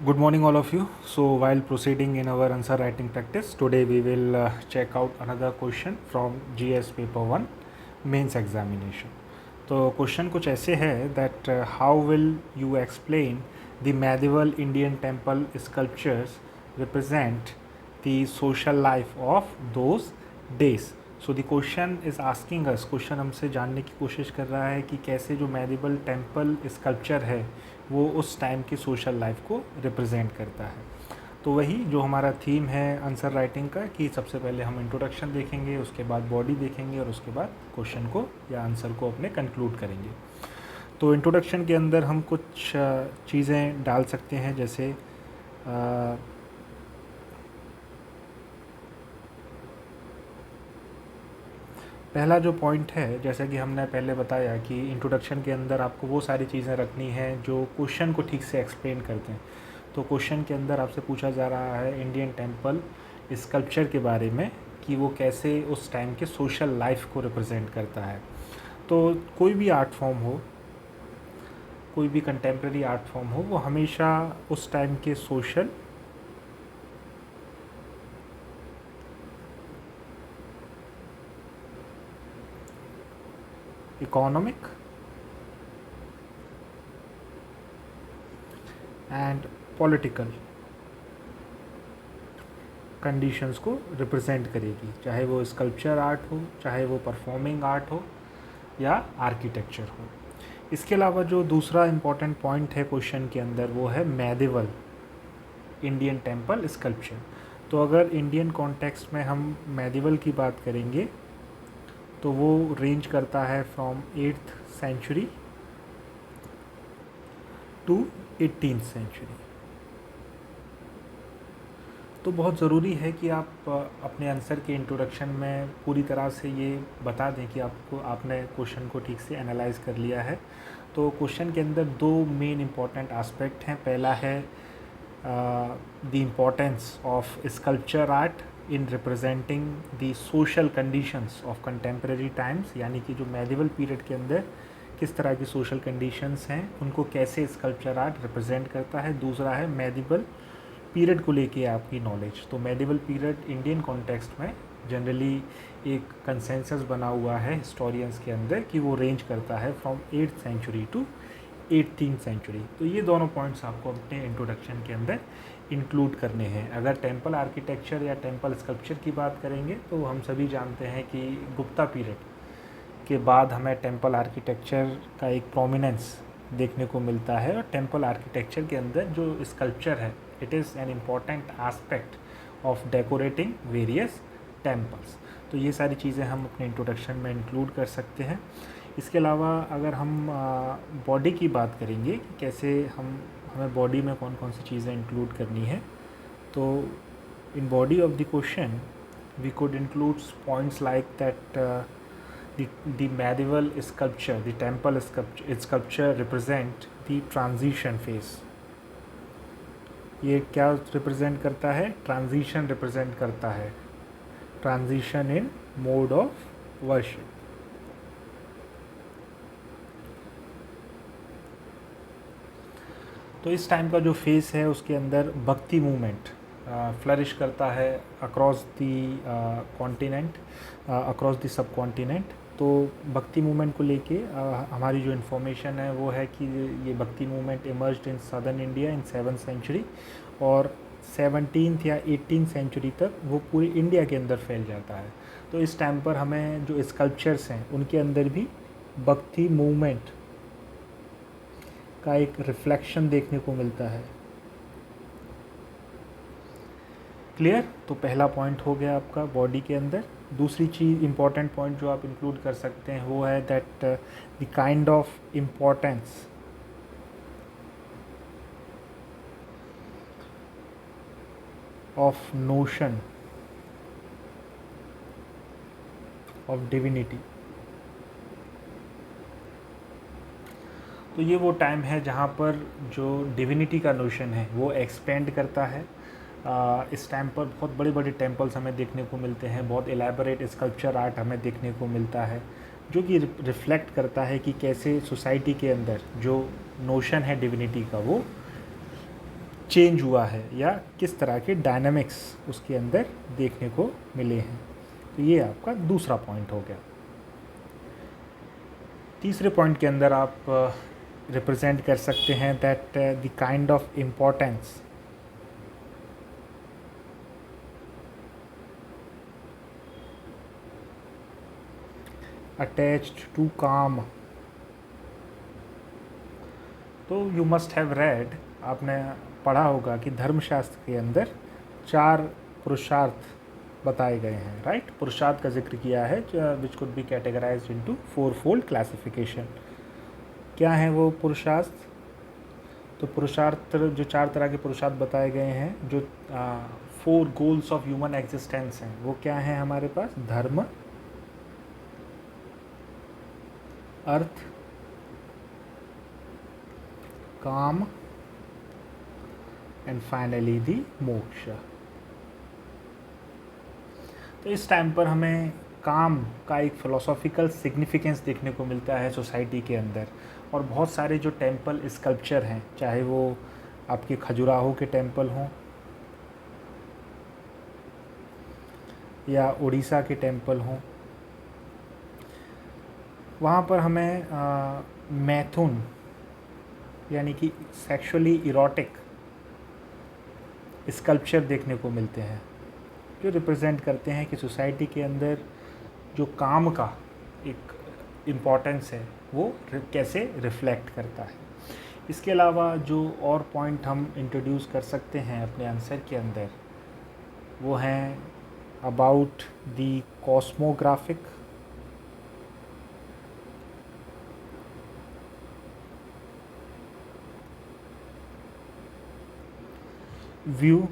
Good morning, all of you. So, while proceeding in our answer writing practice, today we will check out another question from GS paper 1 mains examination. तो question कुछ ऐसे है that how will you explain the medieval Indian temple sculptures represent the social life of those days. So the question is asking us, question हमसे जानने की कोशिश कर रहा है कि कैसे जो मेडिवल टेम्पल स्कल्पचर है वो उस टाइम की सोशल लाइफ को रिप्रेजेंट करता है. तो वही जो हमारा थीम है आंसर राइटिंग का कि सबसे पहले हम इंट्रोडक्शन देखेंगे, उसके बाद बॉडी देखेंगे और उसके बाद क्वेश्चन को या आंसर को अपने कंक्लूड करेंगे. तो इंट्रोडक्शन के अंदर हम कुछ चीज़ें डाल सकते हैं, जैसे पहला जो पॉइंट है, जैसा कि हमने पहले बताया कि इंट्रोडक्शन के अंदर आपको वो सारी चीज़ें रखनी हैं जो क्वेश्चन को ठीक से एक्सप्लेन करते हैं. तो क्वेश्चन के अंदर आपसे पूछा जा रहा है इंडियन टेम्पल स्कल्पचर के बारे में कि वो कैसे उस टाइम के सोशल लाइफ को रिप्रेजेंट करता है. तो कोई भी आर्ट फॉर्म हो, कोई भी कंटेम्प्रेरी आर्ट फॉर्म हो, वो हमेशा उस टाइम के social, economic and political conditions को रिप्रेजेंट करेगी, चाहे वो स्कल्पचर आर्ट हो, चाहे वो परफॉर्मिंग आर्ट हो या आर्किटेक्चर हो. इसके अलावा जो दूसरा इम्पॉर्टेंट पॉइंट है क्वेश्चन के अंदर वो है मेडिवल इंडियन टेम्पल स्कल्पचर. तो अगर इंडियन कॉन्टेक्स्ट में हम मेडिवल की बात करेंगे तो वो रेंज करता है from 8th century to 18th century. तो बहुत ज़रूरी है कि आप अपने आंसर के इंट्रोडक्शन में पूरी तरह से ये बता दें कि आपने क्वेश्चन को ठीक से एनालाइज कर लिया है. तो क्वेश्चन के अंदर दो मेन इम्पॉर्टेंट एस्पेक्ट हैं. पहला है the importance of sculpture art in representing the social conditions of contemporary times, यानी कि जो मेडिवल पीरियड के अंदर किस तरह की सोशल कंडीशंस हैं उनको कैसे स्कल्पचर आर्ट रिप्रेजेंट करता है. दूसरा है मेडिवल पीरियड को लेके आपकी नॉलेज. तो मेडिवल पीरियड इंडियन कॉन्टेक्स्ट में जनरली एक कंसेंसस बना हुआ है हिस्टोरियंस के अंदर कि वो रेंज करता है from 8th century to 18th century. तो ये दोनों पॉइंट्स आपको अपने इंट्रोडक्शन के अंदर इंक्लूड करने हैं. अगर टेम्पल आर्किटेक्चर या टेम्पल स्कल्पचर की बात करेंगे तो हम सभी जानते हैं कि गुप्ता पीरियड के बाद हमें टेम्पल आर्किटेक्चर का एक प्रोमिनेंस देखने को मिलता है. और टेम्पल आर्किटेक्चर के अंदर जो स्कल्पचर है, it is an important aspect of decorating various temples. तो ये सारी चीज़ें हम अपने इंट्रोडक्शन में इंक्लूड कर सकते हैं. इसके अलावा अगर हम बॉडी की बात करेंगे कि कैसे हमें बॉडी में कौन कौन सी चीज़ें इंक्लूड करनी है, तो in body of the question we could include points like that the medieval sculpture, the temple sculpture represent the transition phase. ये क्या रिप्रेजेंट करता है? ट्रांजिशन रिप्रेजेंट करता है, transition in mode of worship. तो इस टाइम का जो फेस है उसके अंदर भक्ति मूवमेंट फ्लरिश करता है across the continent, across the सब कॉन्टिनेंट. तो भक्ति मूवमेंट को लेके हमारी जो इन्फॉर्मेशन है वो है कि ये bhakti movement emerged in southern India in 7th century और 17th या 18th सेंचुरी तक वो पूरी इंडिया के अंदर फैल जाता है. तो इस टाइम पर हमें जो स्कल्पचर्स हैं उनके अंदर भी भक्ति मूवमेंट का एक रिफ्लेक्शन देखने को मिलता है. क्लियर? तो पहला पॉइंट हो गया आपका बॉडी के अंदर. दूसरी चीज़ इम्पॉर्टेंट पॉइंट जो आप इंक्लूड कर सकते हैं वो है that the kind of importance of notion of divinity. तो ये वो टाइम है जहाँ पर जो डिविनिटी का नोशन है वो एक्सपेंड करता है. इस टाइम पर बहुत बड़े बड़े टेम्पल्स हमें देखने को मिलते हैं, बहुत एलैबोरेट स्कल्पचर आर्ट हमें देखने को मिलता है जो कि रिफ्लेक्ट करता है कि कैसे सोसाइटी के अंदर जो नोशन है डिविनिटी का वो चेंज हुआ है या किस तरह के डायनामिक्स उसके अंदर देखने को मिले हैं। तो ये आपका दूसरा पॉइंट हो गया। तीसरे पॉइंट के अंदर आप रिप्रेजेंट कर सकते हैं that the kind of importance attached to kama. तो यू मस्ट हैव रेड, आपने पढ़ा होगा कि धर्मशास्त्र के अंदर 4 पुरुषार्थ बताए गए हैं, राइट। पुरुषार्थ का जिक्र किया है which could be categorised into 4-fold classification. क्या है वो पुरुषार्थ? तो पुरुषार्थ जो 4 तरह के पुरुषार्थ बताए गए हैं, जो 4 गोल्स ऑफ ह्यूमन एग्जिस्टेंस हैं, वो क्या हैं हमारे पास? धर्म, अर्थ, काम एंड फाइनली दी मोक्ष। तो इस टाइम पर हमें काम का एक फिलोसॉफिकल सिग्निफिकेंस देखने को मिलता है सोसाइटी के अंदर। और बहुत सारे जो टेम्पल स्कल्पचर हैं, चाहे वो आपके खजुराहो के टेम्पल हों या उड़ीसा के टेम्पल हों, वहाँ पर हमें मैथुन यानी कि सेक्सुअली इरोटिक स्कल्पचर देखने को मिलते हैं, जो रिप्रेजेंट करते हैं कि सोसाइटी के अंदर जो काम का एक इम्पोर्टेंस है वो कैसे रिफ्लेक्ट करता है। इसके अलावा जो और पॉइंट हम इंट्रोड्यूस कर सकते हैं अपने आंसर के अंदर, वो हैं about the cosmographic view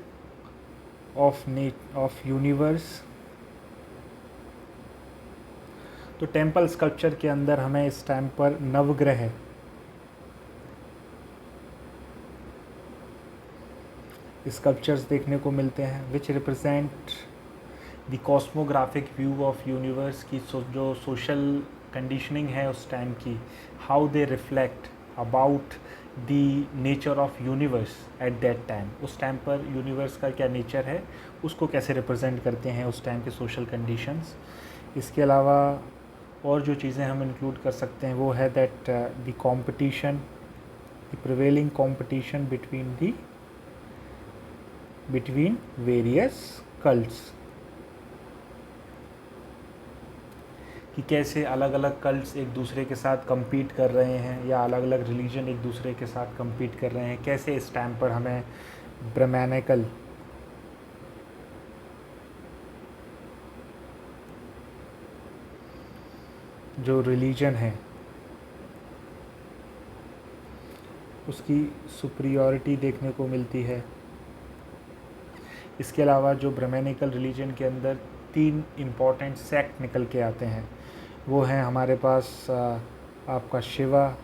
of universe. तो टेम्पल स्कल्पचर के अंदर हमें इस टाइम पर नवग्रह स्कल्पचर्स देखने को मिलते हैं which represent the cosmographic view of universe की जो सोशल कंडीशनिंग है उस टाइम की, how they reflect about the nature of universe at that time. उस टाइम पर यूनिवर्स का क्या नेचर है, उसको कैसे रिप्रेजेंट करते हैं उस टाइम के सोशल कंडीशंस। इसके अलावा और जो चीज़ें हम इंक्लूड कर सकते हैं वो है that the competition, the prevailing competition between various cults, कि कैसे अलग अलग कल्ट्स एक दूसरे के साथ compete कर रहे हैं या अलग अलग रिलीजन एक दूसरे के साथ compete कर रहे हैं। कैसे इस टाइम पर हमें ब्रह्मैनिकल जो रिलीजन है उसकी सुपीरियॉरिटी देखने को मिलती है। इसके अलावा जो ब्रह्मैनिकल रिलीजन के अंदर 3 इम्पॉर्टेंट सेक्ट निकल के आते हैं, वो हैं हमारे पास आपका Shiva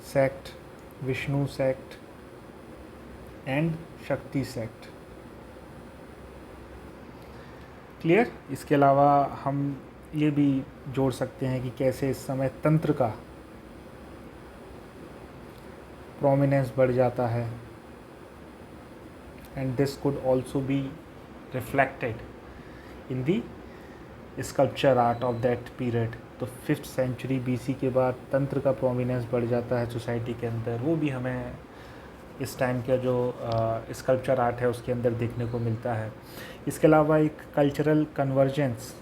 sect, Vishnu sect and शक्ति सेक्ट। क्लियर? इसके अलावा हम ये भी जोड़ सकते हैं कि कैसे इस समय तंत्र का प्रोमिनेंस बढ़ जाता है and this could also be reflected in the sculpture art of that period. तो 5th सेंचुरी BC के बाद तंत्र का प्रोमिनेंस बढ़ जाता है सोसाइटी के अंदर, वो भी हमें इस टाइम का जो स्कल्पचर आर्ट है उसके अंदर देखने को मिलता है। इसके अलावा एक कल्चरल कन्वर्जेंस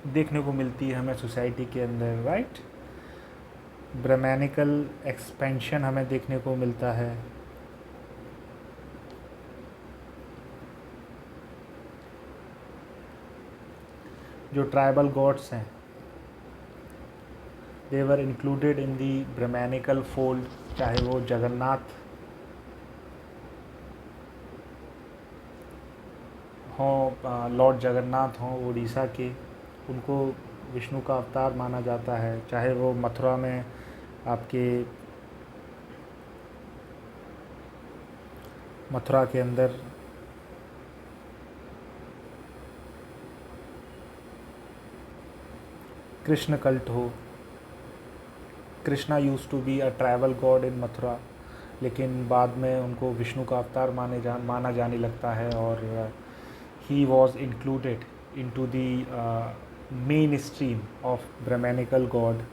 देखने को मिलती है हमें सोसाइटी के अंदर, राइट। ब्रह्मैनिकल एक्सपेंशन हमें देखने को मिलता है। जो ट्राइबल गॉड्स हैं दे वर इंक्लूडेड इन दी ब्रह्मैनिकल फोल्ड, चाहे वो जगन्नाथ हों, लॉर्ड जगन्नाथ हों उड़ीसा के, उनको विष्णु का अवतार माना जाता है। चाहे वो मथुरा में आपके मथुरा के अंदर कृष्ण कल्ट हो। Krishna used to be a travel god in Mathura, लेकिन बाद में उनको विष्णु का अवतार माना जाने लगता है, और he was included into the mainstream of Brahmanical god.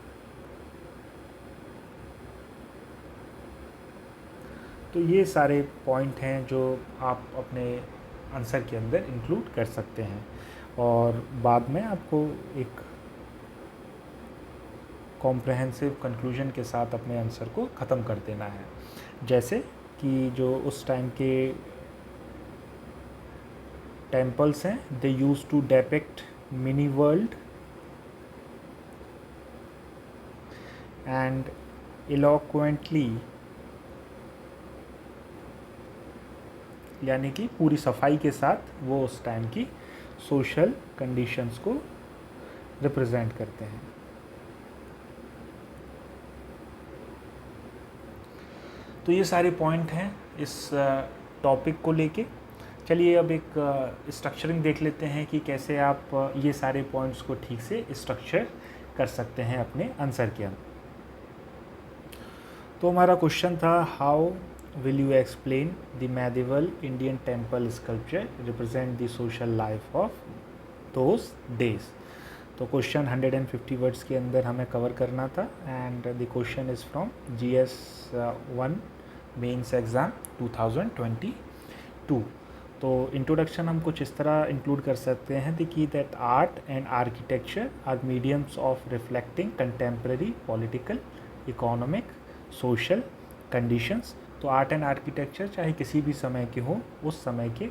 तो ये सारे पॉइंट हैं जो आप अपने आंसर के अंदर इंक्लूड कर सकते हैं, और बाद में आपको एक कॉम्प्रहेंसिव कंक्लूजन के साथ अपने आंसर को ख़त्म कर देना है। जैसे कि जो उस टाइम के टेम्पल्स हैं, they used to depict mini world and eloquently, यानी कि पूरी सफाई के साथ वो उस टाइम की सोशल कंडीशंस को रिप्रेजेंट करते हैं। तो ये सारे पॉइंट हैं इस टॉपिक को लेके। चलिए अब एक स्ट्रक्चरिंग देख लेते हैं कि कैसे आप ये सारे पॉइंट्स को ठीक से स्ट्रक्चर कर सकते हैं अपने आंसर के अंदर। तो हमारा क्वेश्चन था, how will you explain the medieval Indian temple sculpture represent the social life of those days? तो क्वेश्चन 150 वर्ड्स के अंदर हमें कवर करना था, and the question is from GS 1 mains exam 2022। तो इंट्रोडक्शन हम कुछ इस तरह इंक्लूड कर सकते हैं कि that art and architecture are mediums of reflecting contemporary political, economic, social conditions. तो आर्ट एंड आर्किटेक्चर चाहे किसी भी समय के हो, उस समय के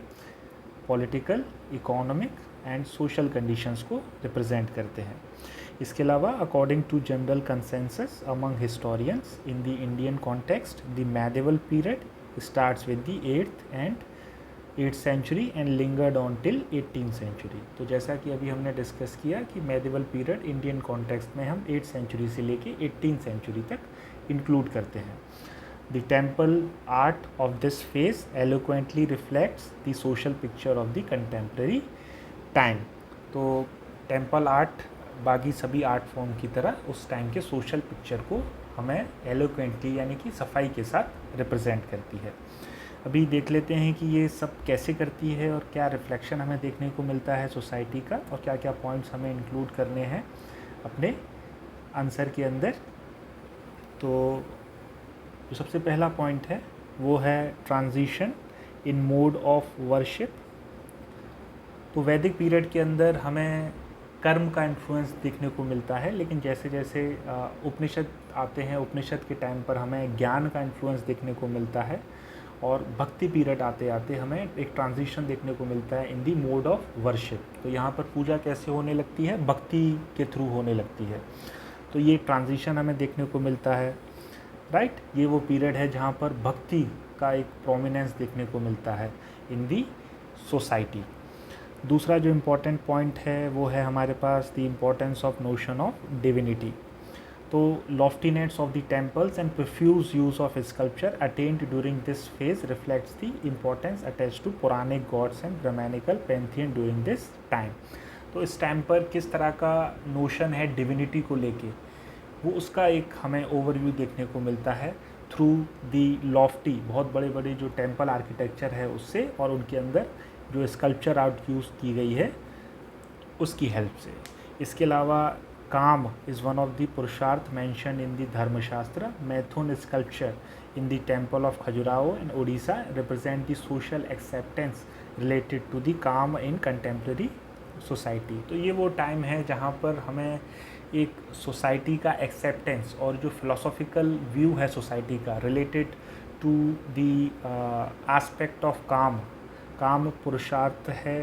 political, economic and social conditions को रिप्रेजेंट करते हैं। इसके अलावा according to general consensus among historians in the Indian context, the medieval period starts with the 8th century and lingered on till 18th century. तो जैसा कि अभी हमने डिस्कस किया कि मेडिवल पीरियड इंडियन कॉन्टेक्स्ट में हम 8th सेंचुरी से लेके 18th सेंचुरी तक इंक्लूड करते हैं। The temple art of this phase eloquently reflects the social picture of the contemporary time। तो टेम्पल आर्ट बाकी सभी आर्ट फॉर्म की तरह उस टाइम के सोशल पिक्चर को हमें एलोक्वेंटली यानी कि सफाई के साथ रिप्रेजेंट करती है। अभी देख लेते हैं कि ये सब कैसे करती है और क्या रिफ्लेक्शन हमें देखने को मिलता है सोसाइटी का, और क्या क्या पॉइंट्स हमें इंक्लूड करने हैं अपने आंसर के अंदर। तो जो सबसे पहला पॉइंट है वो है transition in mode of worship. तो वैदिक पीरियड के अंदर हमें कर्म का इन्फ्लुएंस देखने को मिलता है, लेकिन जैसे जैसे उपनिषद आते हैं, उपनिषद के टाइम पर हमें ज्ञान का इन्फ्लुएंस देखने को मिलता है, और भक्ति पीरियड आते आते हमें एक ट्रांजिशन देखने को मिलता है इन दी मोड ऑफ वर्शिप। तो यहाँ पर पूजा कैसे होने लगती है, भक्ति के थ्रू होने लगती है। तो ये ट्रांजिशन हमें देखने को मिलता है, राइट। ये वो पीरियड है जहाँ पर भक्ति का एक प्रोमिनेंस देखने को मिलता है इन दी सोसाइटी। दूसरा जो इम्पोर्टेंट पॉइंट है वो है हमारे पास the importance of notion of divinity. तो loftiness of the temples and profuse use of sculpture attend during this phase reflects the importance attach to पौराणिक gods and Brahmanical pantheon during this time. तो इस time पर किस तरह का notion है divinity को लेके, वो उसका एक हमें ओवरव्यू देखने को मिलता है थ्रू दी लॉफ्टी, बहुत बड़े बड़े जो टेम्पल आर्किटेक्चर है उससे, और उनके अंदर जो स्कल्पचर आर्ट यूज़ की गई है उसकी हेल्प से। इसके अलावा kama is one of the purushartha mention in the Dharmashastra. Maithuna sculpture in the temple of Khajuraho in Odisha represent the social acceptance related to the kama in contemporary society. तो ये वो टाइम है जहाँ पर हमें एक सोसाइटी का एक्सेप्टेंस और जो फिलोसॉफिकल व्यू है सोसाइटी का related to the aspect of kama. Kama पुरुषार्थ है,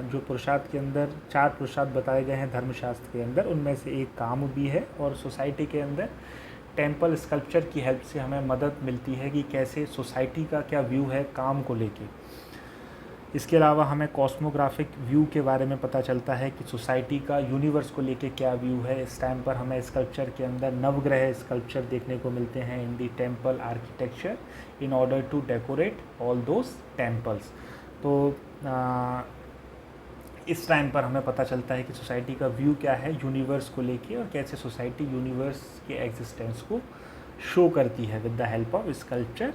जो पुरुषार्थ के अंदर 4 पुरुषार्थ बताए गए हैं धर्मशास्त्र के अंदर, उनमें से एक काम भी है, और सोसाइटी के अंदर टेम्पल स्कल्पचर की हेल्प से हमें मदद मिलती है कि कैसे सोसाइटी का क्या व्यू है काम को लेके। इसके अलावा हमें कॉस्मोग्राफिक व्यू के बारे में पता चलता है कि सोसाइटी का यूनिवर्स को लेके क्या व्यू है। इस टाइम पर हमें स्कल्पचर के अंदर नवग्रह स्कल्पचर देखने को मिलते हैं in the temple architecture in order to decorate all those temples. तो इस टाइम पर हमें पता चलता है कि सोसाइटी का व्यू क्या है यूनिवर्स को लेके और कैसे सोसाइटी यूनिवर्स के एग्जिस्टेंस को शो करती है with the help of sculpture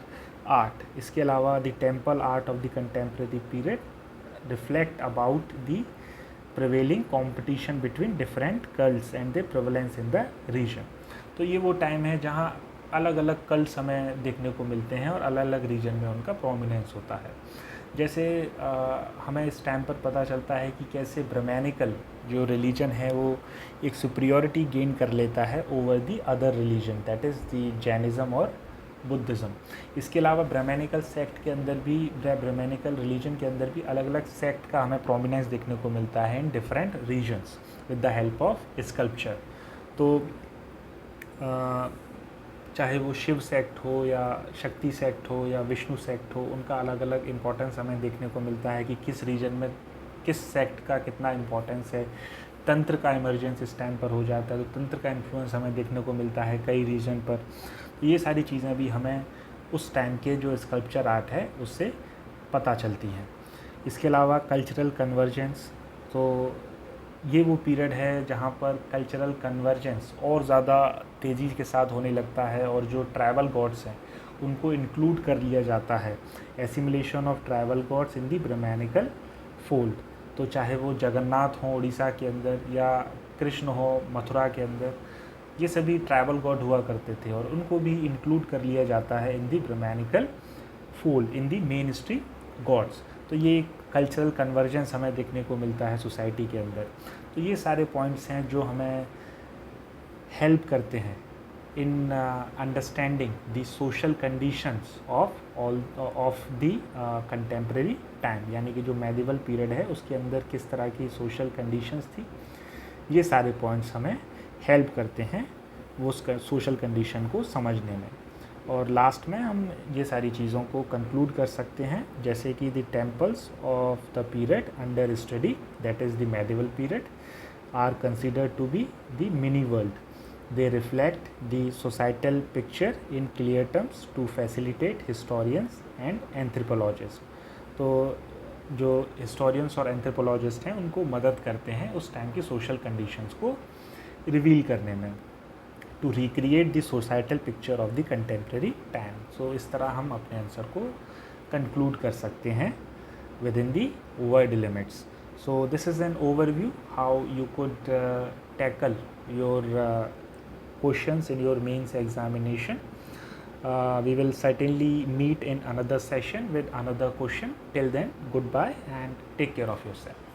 art. इसके अलावा the temple art of the contemporary period reflect about the prevailing competition between different cults and the prevalence in the region. तो ये वो time है जहाँ अलग अलग कल्ट्स हमें देखने को मिलते हैं और अलग अलग रीजन में उनका प्रोमिनेंस होता है। जैसे हमें इस टाइम पर पता चलता है कि कैसे ब्राह्मणिकल जो रिलीजन है वो एक सुपीरियॉरिटी गेन कर लेता है over the other religion, that is the Jainism और बुद्धिज़्म। इसके अलावा ब्राह्मणिकल सेक्ट के अंदर भी, ब्राह्मणिकल रिलीजन के अंदर भी अलग अलग सेक्ट का हमें प्रोमिनेंस देखने को मिलता है in different regions with the help of sculpture. तो चाहे वो शिव सेक्ट हो या शक्ति सेक्ट हो या विष्णु सेक्ट हो, उनका अलग अलग इम्पोर्टेंस हमें देखने को मिलता है कि किस रीजन में किस सेक्ट का कितना इम्पोर्टेंस है। तंत्र का इमर्जेंस इस टाइम पर हो जाता है, तो तंत्र का इन्फ्लुएंस हमें देखने को मिलता है कई रीजन पर। तो ये सारी चीज़ें भी हमें उस टाइम के जो स्कल्पचर आर्ट है उससे पता चलती हैं। इसके अलावा कल्चरल कन्वर्जेंस, तो ये वो पीरियड है जहाँ पर कल्चरल कन्वर्जेंस और ज़्यादा तेज़ी के साथ होने लगता है और जो ट्राइबल गॉड्स हैं उनको इंक्लूड कर लिया जाता है। Assimilation of tribal gods in the Brahmanical fold, तो चाहे वो जगन्नाथ हो उड़ीसा के अंदर या कृष्ण हो मथुरा के अंदर, ये सभी ट्राइबल गॉड हुआ करते थे और उनको भी इंक्लूड कर लिया जाता है इन the Brahmanical fold, in the main stream God's. तो ये कल्चरल कन्वर्जेंस हमें देखने को मिलता है सोसाइटी के अंदर। तो ये सारे पॉइंट्स हैं जो हमें हेल्प करते हैं in understanding the social conditions of the contemporary time, यानी कि जो मेडिवल पीरियड है उसके अंदर किस तरह की सोशल कंडीशंस थी। ये सारे पॉइंट्स हमें हेल्प करते हैं वो सोशल कंडीशन को समझने में। और लास्ट में हम ये सारी चीज़ों को कंक्लूड कर सकते हैं, जैसे कि the temples of the period under study, that is the medieval period, are considered to be the mini world. They reflect the societal picture in clear terms to facilitate historians and anthropologists. तो जो historians और anthropologists हैं उनको मदद करते हैं उस time की social conditions को रिवील करने में, to recreate the societal picture of the contemporary time. So इस तरह हम अपने आंसर को conclude कर सकते हैं within the word limits. So this is an overview how you could tackle your questions in your mains examination. We will certainly meet in another session with another question. Till then, goodbye and take care of yourself.